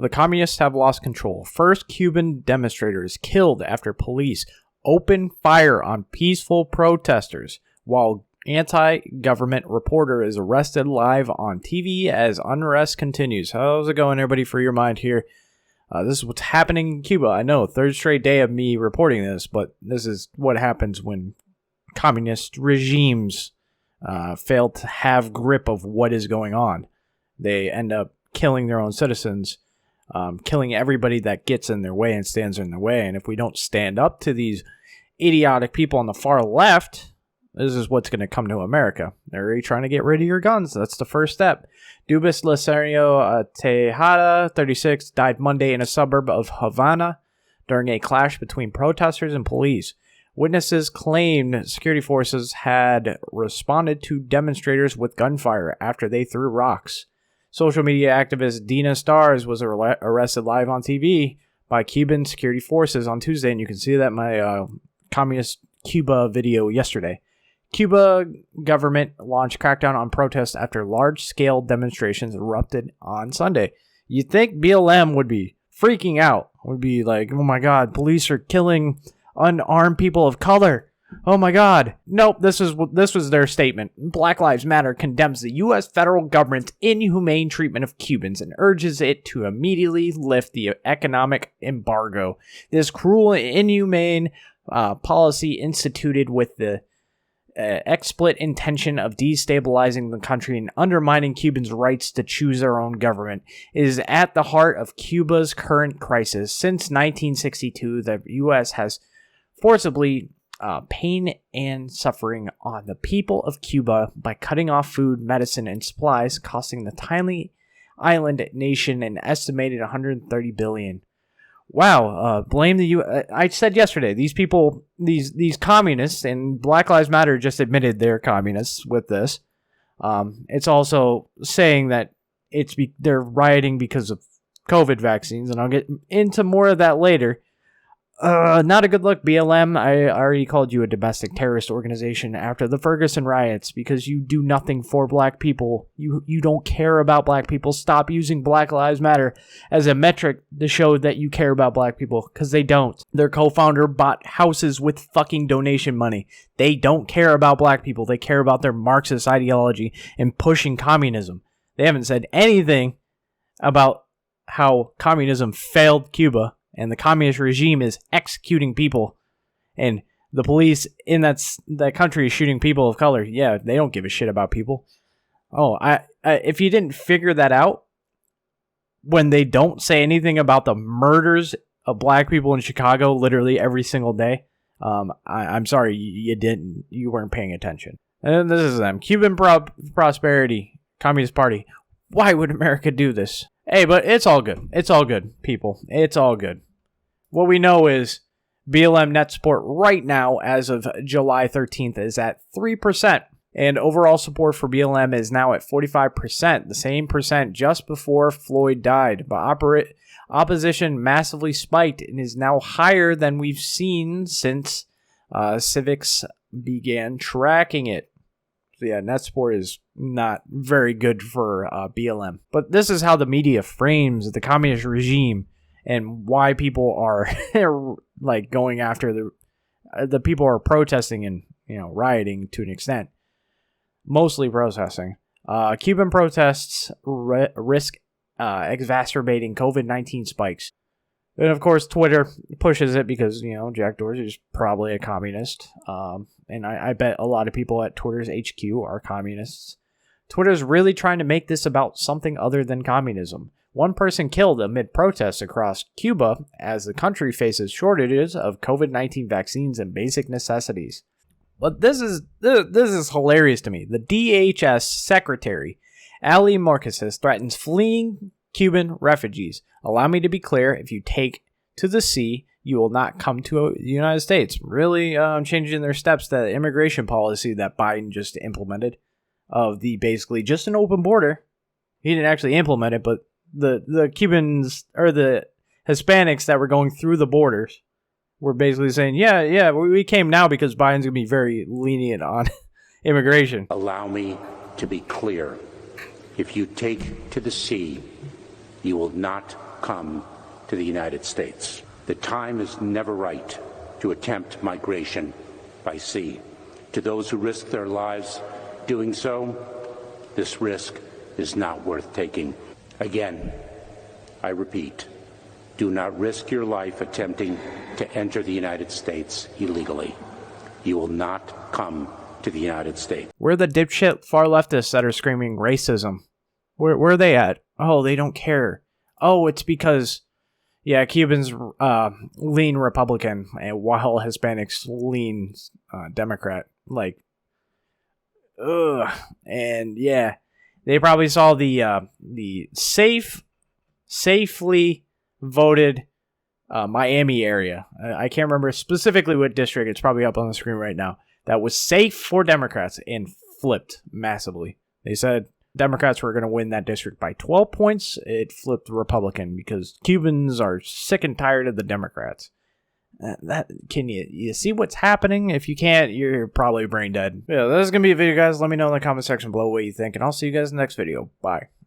The communists have lost control. First Cuban demonstrators killed after police open fire on peaceful protesters, while anti-government reporter is arrested live on TV as unrest continues. How's it going, everybody? For your mind here. This is what's happening in Cuba. I know, third straight day of me reporting this, but this is what happens when communist regimes fail to have grip of what is going on. They end up killing their own citizens, killing everybody that gets in their way and stands in their way. And if we don't stand up to these idiotic people on the far left, this is what's going to come to America. They're already trying to get rid of your guns. That's the first step. Dubis Lacerio Tejada, 36, died Monday in a suburb of Havana during a clash between protesters and police. Witnesses claimed security forces had responded to demonstrators with gunfire after they threw rocks. Social media activist Dina Stars was arrested live on TV by Cuban security forces on Tuesday, and you can see that in my Communist Cuba video yesterday. Cuba government launched crackdown on protests after large-scale demonstrations erupted on Sunday. You'd think BLM would be freaking out, would be like, oh my god, police are killing unarmed people of color. Oh my god. Nope, this was their statement. Black Lives Matter condemns the U.S. federal government's inhumane treatment of Cubans and urges it to immediately lift the economic embargo. This cruel and inhumane policy instituted with the explicit intention of destabilizing the country and undermining Cubans' rights to choose their own government is at the heart of Cuba's current crisis. Since 1962, the U.S. has forcibly pain and suffering on the people of Cuba by cutting off food, medicine, and supplies, costing the tiny island nation an estimated $130 billion. Wow, blame the U.S. I said yesterday, these people, these communists, and Black Lives Matter just admitted they're communists with this. It's also saying that they're rioting because of COVID vaccines, and I'll get into more of that later. Not a good look, BLM. I already called you a domestic terrorist organization after the Ferguson riots because you do nothing for black people. You don't care about black people. Stop using Black Lives Matter as a metric to show that you care about black people, because they don't. Their co-founder bought houses with fucking donation money. They don't care about black people. They care about their Marxist ideology and pushing communism. They haven't said anything about how communism failed Cuba and the communist regime is executing people, and the police in that country is shooting people of color. Yeah, they don't give a shit about people. Oh, if you didn't figure that out, when they don't say anything about the murders of black people in Chicago literally every single day, I'm sorry, you weren't paying attention. And this is them. Cuban Prosperity Communist Party. Why would America do this? Hey, but it's all good. It's all good, people. It's all good. What we know is BLM net support right now, as of July 13th, is at 3%. And overall support for BLM is now at 45%, the same percent just before Floyd died. But opposition massively spiked and is now higher than we've seen since civics began tracking it. So yeah, net support is not very good for BLM. But this is how the media frames the communist regime and why people are like going after the people are protesting and rioting to an extent. Mostly protesting. Cuban protests risk exacerbating COVID-19 spikes. And of course, Twitter pushes it because, Jack Dorsey is probably a communist. And I bet a lot of people at Twitter's HQ are communists. Twitter's really trying to make this about something other than communism. One person killed amid protests across Cuba as the country faces shortages of COVID-19 vaccines and basic necessities. But this is hilarious to me. The DHS secretary, Ali Morcasis, threatens fleeing Cuban refugees. Allow me to be clear, if you take to the sea, you will not come to the United States. Really changing their steps, that immigration policy that Biden just implemented of the basically just an open border. He didn't actually implement it, but the Cubans or the Hispanics that were going through the borders were basically saying, yeah, we came now because Biden's going to be very lenient on immigration. Allow me to be clear. If you take to the sea, you will not come to the United States. The time is never right to attempt migration by sea. To those who risk their lives doing so, this risk is not worth taking. Again, I repeat, do not risk your life attempting to enter the United States illegally. You will not come to the United States. Where are the dipshit far leftists that are screaming racism? Where are they at? Oh, they don't care. Oh, it's because, yeah, Cubans lean Republican, and while Hispanics lean Democrat. Like, ugh. And yeah, they probably saw the safely voted Miami area. I can't remember specifically what district. It's probably up on the screen right now. That was safe for Democrats and flipped massively. They said Democrats were going to win that district by 12 points. It flipped Republican because Cubans are sick and tired of the Democrats. Can you see what's happening? If you can't, you're probably brain dead. Yeah, this is going to be a video, guys. Let me know in the comment section below what you think, and I'll see you guys in the next video. Bye.